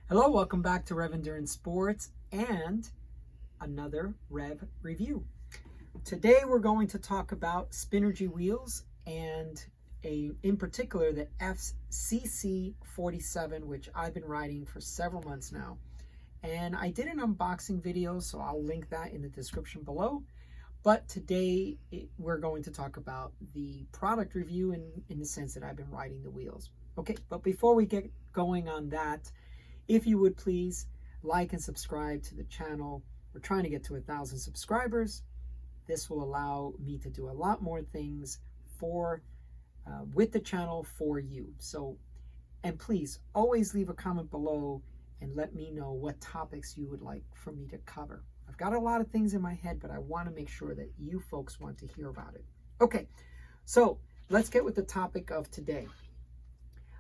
Hello, welcome back to Rev Endurance Sports and another Rev review. Today we're going to talk about Spinergy wheels and in particular the FCC47, which I've been riding for several months now. And I did an unboxing video, so I'll link that in the description below. But today we're going to talk about the product review in the sense that I've been riding the wheels. Okay, but before we get going on that, if you would please like and subscribe to the channel. We're trying to get to 1,000 subscribers. This will allow me to do a lot more things with the channel for you. So, and please always leave a comment below and let me know what topics you would like for me to cover. I've got a lot of things in my head, but I want to make sure that you folks want to hear about it. Okay, so let's get with the topic of today.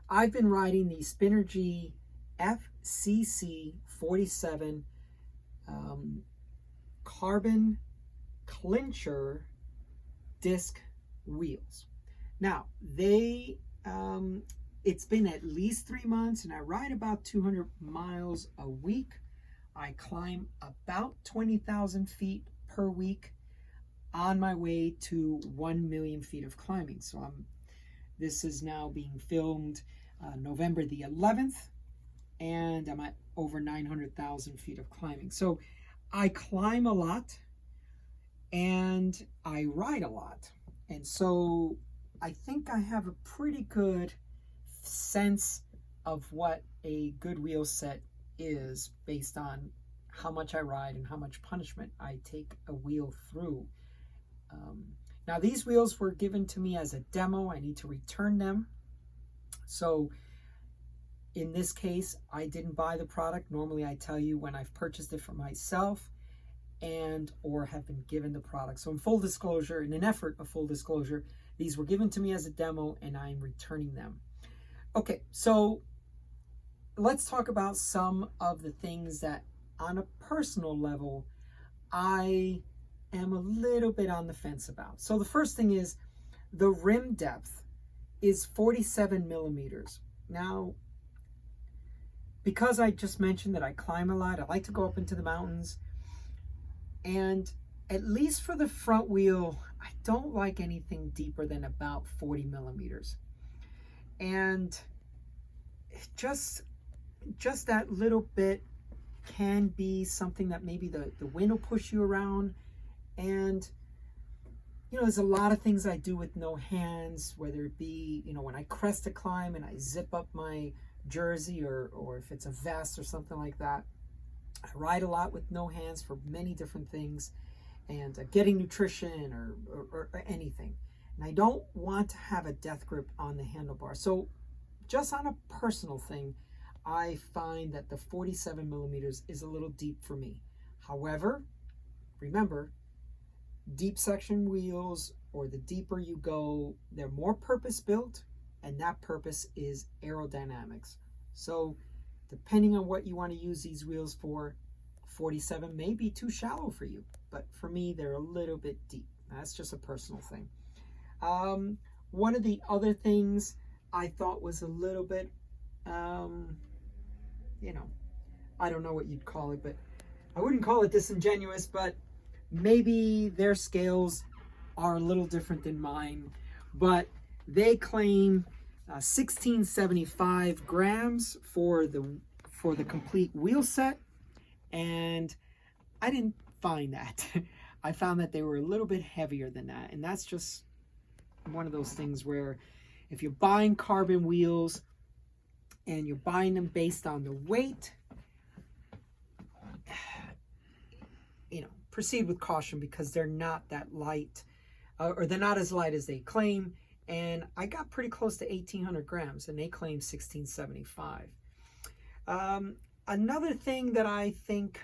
I've been riding the Spinergy FCC47 carbon clincher disc wheels. Now it's been at least 3 months and I ride about 200 miles a week. I climb about 20,000 feet per week on my way to 1 million feet of climbing. So this is now being filmed November the 11th. And I'm at over 900,000 feet of climbing. So I climb a lot and I ride a lot. And so I think I have a pretty good sense of what a good wheel set is based on how much I ride and how much punishment I take a wheel through. Now these wheels were given to me as a demo. I need to return them. So in this case, I didn't buy the product. Normally I tell you when I've purchased it for myself and or have been given the product. So in full disclosure, in an effort of full disclosure, these were given to me as a demo and I'm returning them. Okay, so let's talk about some of the things that on a personal level, I am a little bit on the fence about. So the first thing is the rim depth is 47 millimeters. Now, because I just mentioned that I climb a lot, I like to go up into the mountains, and at least for the front wheel, I don't like anything deeper than about 40 millimeters. And just that little bit can be something that maybe the wind will push you around. And you know, there's a lot of things I do with no hands, whether it be, you know, when I crest a climb and I zip up my jersey or if it's a vest or something like that. I ride a lot with no hands for many different things and getting nutrition or anything. And I don't want to have a death grip on the handlebar. So just on a personal thing, I find that the 47 millimeters is a little deep for me. However, remember, deep section wheels, or the deeper you go, they're more purpose built, and that purpose is aerodynamics. So depending on what you want to use these wheels for, 47 may be too shallow for you, but for me they're a little bit deep. That's just a personal thing. One of the other things I thought was a little bit, you know, I don't know what you'd call it, but I wouldn't call it disingenuous, but maybe their scales are a little different than mine, but they claim 1675 grams for the complete wheel set, and I didn't find that. I found that they were a little bit heavier than that, and that's just one of those things where if you're buying carbon wheels and you're buying them based on the weight, you know, proceed with caution, because they're not that light, or they're not as light as they claim. And I got pretty close to 1,800 grams, and they claim 1675. Another thing that I think,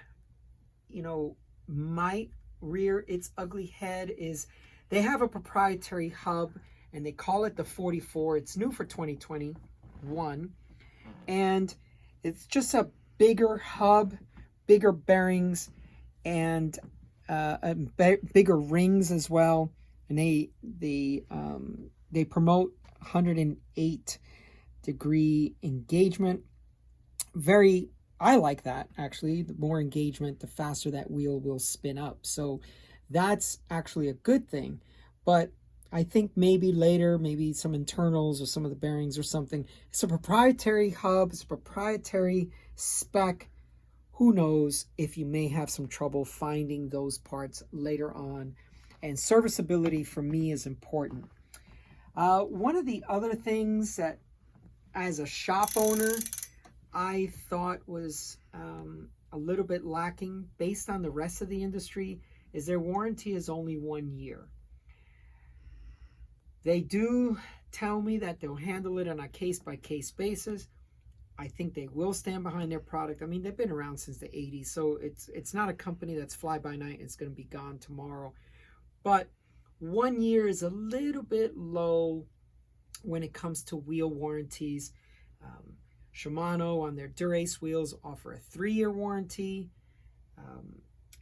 you know, might rear its ugly head is they have a proprietary hub, and they call it the 44. It's new for 2021, and it's just a bigger hub, bigger bearings, and bigger rings as well. And they promote 108 degree engagement. Very I like that, actually. The more engagement, the faster that wheel will spin up. So that's actually a good thing. But I think maybe later, maybe some internals or some of the bearings or something. It's a proprietary hub, it's a proprietary spec. Who knows if you may have some trouble finding those parts later on. And serviceability for me is important. One of the other things that, as a shop owner, I thought was a little bit lacking based on the rest of the industry is their warranty is only 1 year. They do tell me that they'll handle it on a case-by-case basis. I think they will stand behind their product. I mean, they've been around since the 80s, so it's not a company that's fly-by-night and it's going to be gone tomorrow. But 1 year is a little bit low when it comes to wheel warranties. Shimano on their Dura-Ace wheels offer a 3-year warranty.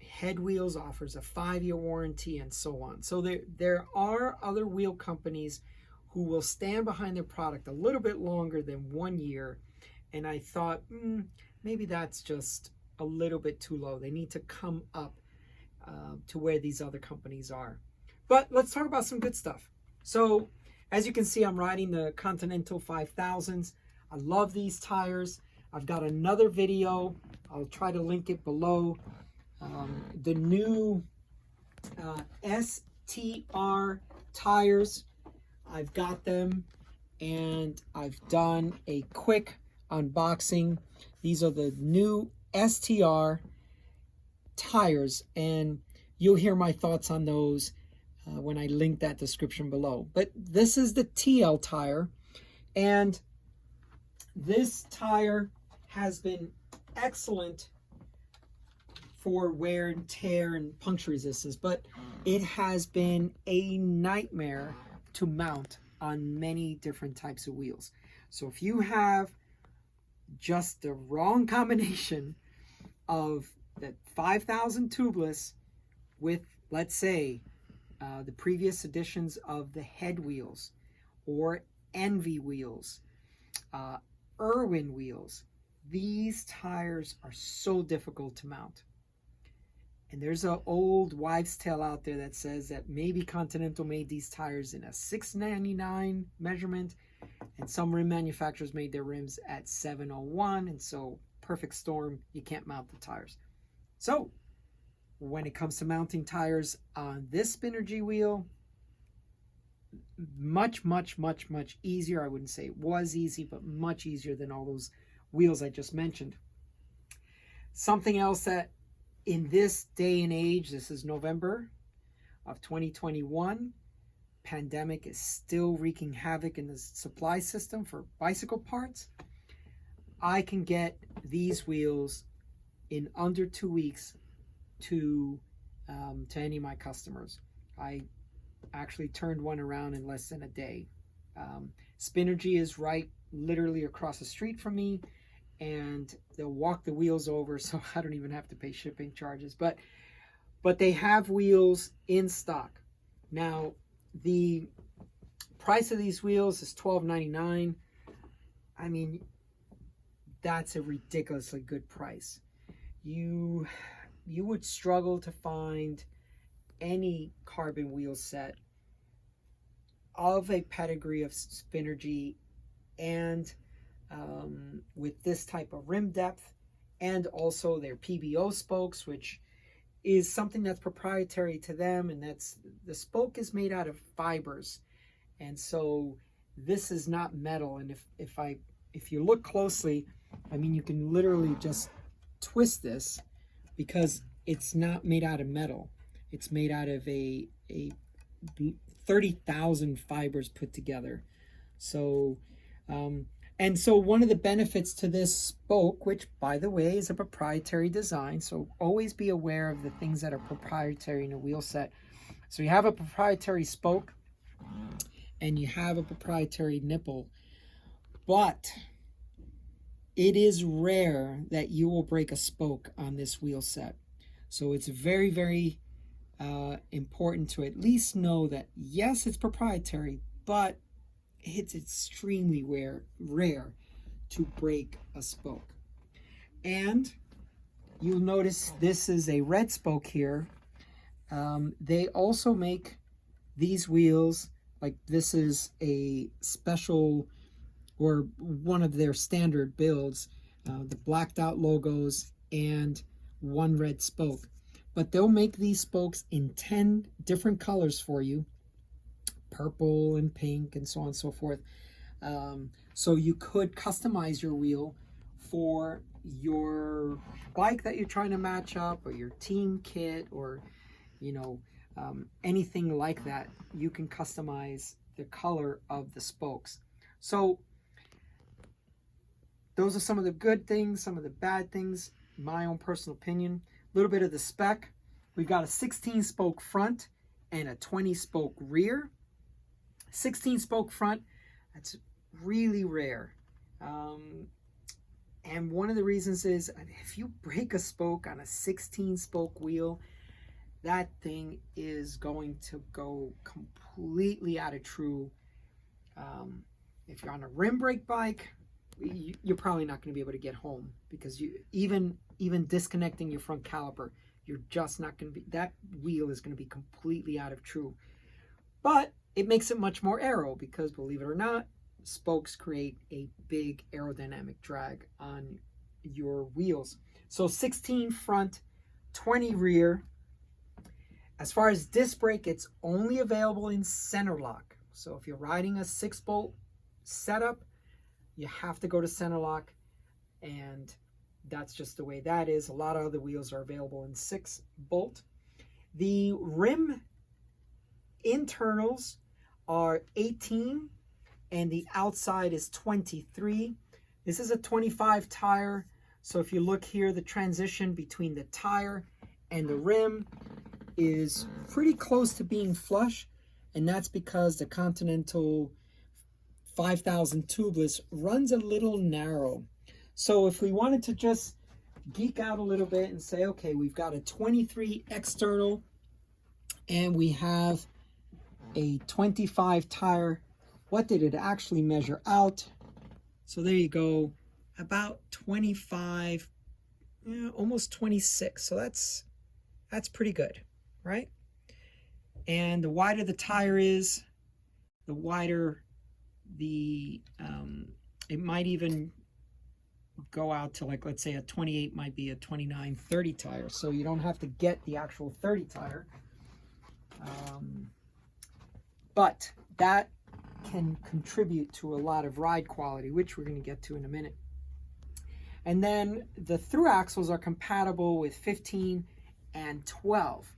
Head Wheels offers a 5-year warranty, and so on. So there are other wheel companies who will stand behind their product a little bit longer than 1 year. And I thought, maybe that's just a little bit too low. They need to come up to where these other companies are. But let's talk about some good stuff. So as you can see, I'm riding the Continental 5000s. I love these tires. I've got another video. I'll try to link it below. The new STR tires. I've got them and I've done a quick unboxing. These are the new STR tires, and you'll hear my thoughts on those when I link that description below. But this is the TL tire, and this tire has been excellent for wear and tear and puncture resistance, but it has been a nightmare to mount on many different types of wheels. So if you have just the wrong combination of the 5000 tubeless with, let's say, the previous editions of the Head wheels or Envy wheels, Irwin wheels, these tires are so difficult to mount. And there's an old wives' tale out there that says that maybe Continental made these tires in a 699 measurement, and some rim manufacturers made their rims at 701, and so perfect storm, you can't mount the tires. So when it comes to mounting tires on this Spinergy wheel, much easier. I wouldn't say it was easy, but much easier than all those wheels I just mentioned. Something else that in this day and age, this is November of 2021, pandemic is still wreaking havoc in the supply system for bicycle parts. I can get these wheels in under 2 weeks to any of my customers. I actually turned one around in less than a day. Spinergy is right literally across the street from me, and they'll walk the wheels over, so I don't even have to pay shipping charges. But they have wheels in stock. Now, the price of these wheels is $12.99. I mean, that's a ridiculously good price. You would struggle to find any carbon wheel set of a pedigree of Spinergy and with this type of rim depth, and also their PBO spokes, which is something that's proprietary to them, and that's the spoke is made out of fibers, and so this is not metal. And if you look closely, I mean, you can literally just twist this because it's not made out of metal. It's made out of a 30,000 fibers put together. So and so one of the benefits to this spoke, which by the way is a proprietary design, so always be aware of the things that are proprietary in a wheel set. So you have a proprietary spoke and you have a proprietary nipple, but it is rare that you will break a spoke on this wheel set. So it's very important to at least know that yes, it's proprietary, but it's extremely rare to break a spoke. And you'll notice this is a red spoke here. They also make these wheels, like this is a special or one of their standard builds, the blacked out logos and one red spoke. But they'll make these spokes in 10 different colors for you, purple and pink and so on and so forth. So you could customize your wheel for your bike that you're trying to match up, or your team kit, or anything like that. You can customize the color of the spokes. So those are some of the good things, some of the bad things, my own personal opinion. A little bit of the spec. We've got a 16 spoke front and a 20 spoke rear. 16 spoke front, that's really rare. And one of the reasons is, if you break a spoke on a 16 spoke wheel, that thing is going to go completely out of true. If you're on a rim brake bike, you're probably not going to be able to get home, because you even disconnecting your front caliper, you're just not going to be, that wheel is going to be completely out of true. But it makes it much more aero, because believe it or not, spokes create a big aerodynamic drag on your wheels. So 16 front, 20 rear. As far as disc brake, it's only available in center lock. So if you're riding a 6-bolt setup, you have to go to center lock, and that's just the way that is. A lot of other wheels are available in 6-bolt. The rim internals are 18 and the outside is 23. This is a 25 tire. So if you look here, the transition between the tire and the rim is pretty close to being flush. And that's because the Continental 5000 tubeless runs a little narrow. So if we wanted to just geek out a little bit and say, okay, we've got a 23 external and we have a 25 tire, what did it actually measure out? So there you go, about 25, almost 26. So that's pretty good, right? And the wider the tire is, the wider the, it might even go out to, like, let's say a 28 might be a 29, 30 tire. So you don't have to get the actual 30 tire. But that can contribute to a lot of ride quality, which we're going to get to in a minute. And then the Thru-Axles are compatible with 15 and 12.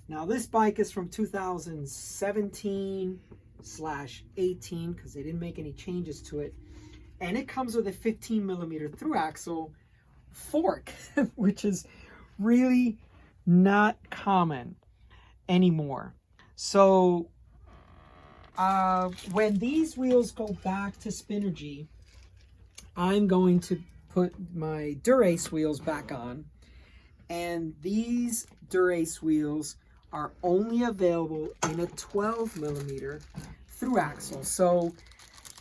Now this bike is from 2017/18, because they didn't make any changes to it. And it comes with a 15mm Thru-Axle fork, which is really not common anymore. So when these wheels go back to Spinergy, I'm going to put my Dura-Ace wheels back on. And these Dura-Ace wheels are only available in a 12mm Thru-Axle. So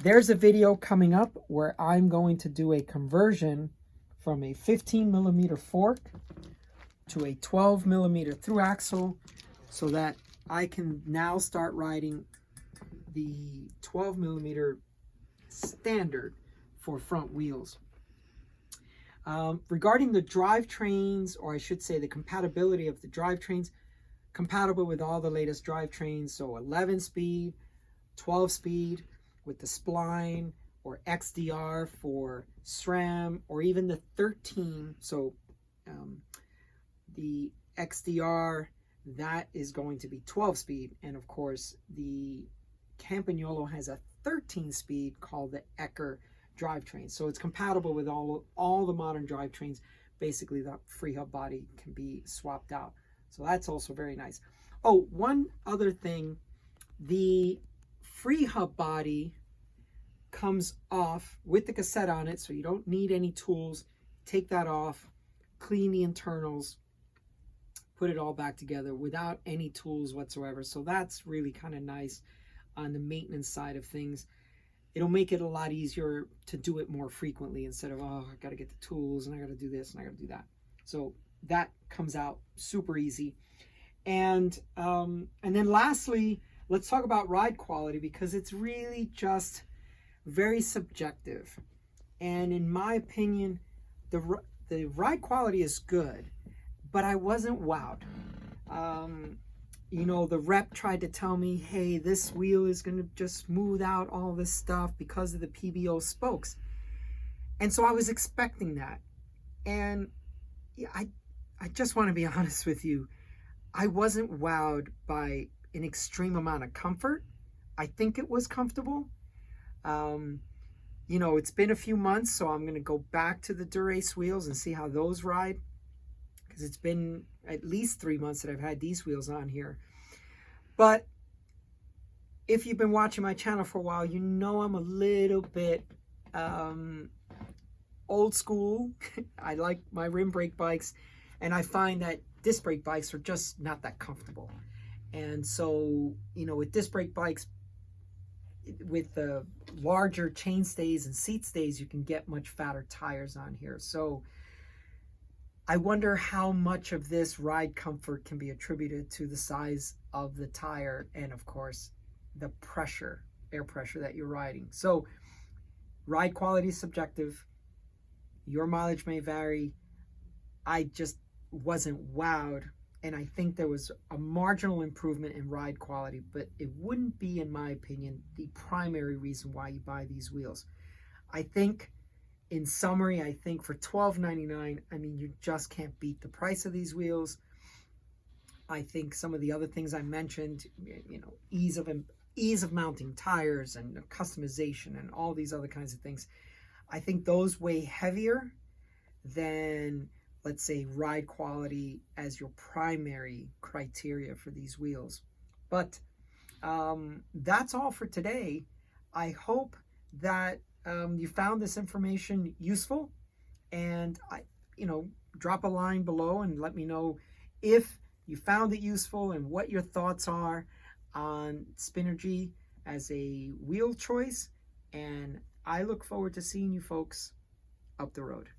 there's a video coming up where I'm going to do a conversion from a 15mm fork to a 12mm Thru-Axle, so that I can now start riding the 12mm standard for front wheels. Regarding the drivetrains, or I should say the compatibility of the drivetrains, compatible with all the latest drivetrains, so 11-speed, 12-speed with the spline, or XDR for SRAM, or even the 13. So the XDR, that is going to be 12-speed, and of course the Campagnolo has a 13-speed called the Ecker drivetrain. So it's compatible with all the modern drivetrains. Basically, the free hub body can be swapped out. So that's also very nice. Oh, one other thing, the free hub body comes off with the cassette on it, so you don't need any tools. Take that off, clean the internals, put it all back together without any tools whatsoever. So that's really kind of nice on the maintenance side of things. it'll make it a lot easier to do it more frequently instead of, oh, I got to get the tools and I got to do this and I got to do that. So that comes out super easy. And then lastly, let's talk about ride quality, because it's really just very subjective. And in my opinion, the ride quality is good, but I wasn't wowed. You know, the rep tried to tell me, hey, this wheel is going to just smooth out all this stuff because of the PBO spokes. And so I was expecting that. And yeah, I just want to be honest with you. I wasn't wowed by an extreme amount of comfort. I think it was comfortable. You know, it's been a few months, so I'm going to go back to the Dura-Ace wheels and see how those ride, because it's been at least 3 months that I've had these wheels on here. But if you've been watching my channel for a while, you know I'm a little bit old school. I like my rim brake bikes, and I find that disc brake bikes are just not that comfortable. And so, you know, with disc brake bikes, with the larger chain stays and seat stays, you can get much fatter tires on here. So I wonder how much of this ride comfort can be attributed to the size of the tire and, of course, the pressure, air pressure that you're riding. So ride quality is subjective. Your mileage may vary. I just wasn't wowed, and I think there was a marginal improvement in ride quality, but it wouldn't be, in my opinion, the primary reason why you buy these wheels. I think, in summary, I think for $12.99, I mean, you just can't beat the price of these wheels. I think some of the other things I mentioned, you know, ease of mounting tires and customization and all these other kinds of things, I think those weigh heavier than, let's say, ride quality as your primary criteria for these wheels. But that's all for today. I hope that you found this information useful, and drop a line below and let me know if you found it useful and what your thoughts are on Spinergy as a wheel choice. And I look forward to seeing you folks up the road.